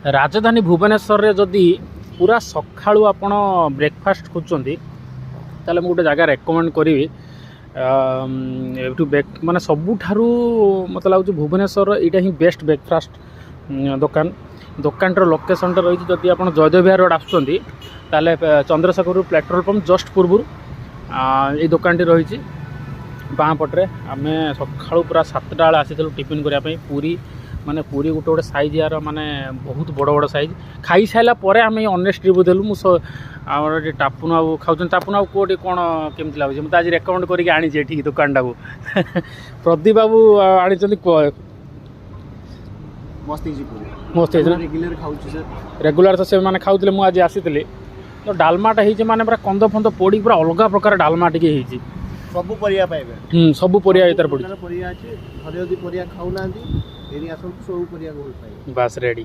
राजधानी भुवनेश्वर रे जदि पूरा सकाळू आपण ब्रेकफास्ट खोजते ताले मुझे गोटे जगह रेकमेंड करी माने सबुठारू मत लगुच भुवनेश्वर यहाँ ही बेस्ट ब्रेकफास्ट दुकान दुकान लोकेशन रही जदि आप जयदेव विहार रोड आसुँच ताले चंद्रशेखर पेट्रोल पंप जस्ट पूर्व ये दुकान रही बाँ पटे आम सका पूरा 7टा बेले आसी टिफिन करने पूरी माने पूरी गोटे गोटे साइज यार माने बहुत बड़ बड़ साइज खाई सारा पर आम अनेस्ट रिव्यू देलु मुझे टापुन बाबू खाऊँ टापुन बाबू कोटी कौन केमती लगुच मुझे आज रेकमेंड करके आनी दुकान टाक प्रदीप बाबू आनी मस्त रेगुलर तो से मैंने खाऊले मुझे आज आसी तो डालमाटा हो माने पूरा कंद फंद पड़ी पूरा अलग प्रकार डालमा टी सब परिया पाइबे सब परिया इतर पड़ी परिया अछि घरे यदि परिया खाउ नांती एनी आसन सब परिया को पाइबे बस रेडी।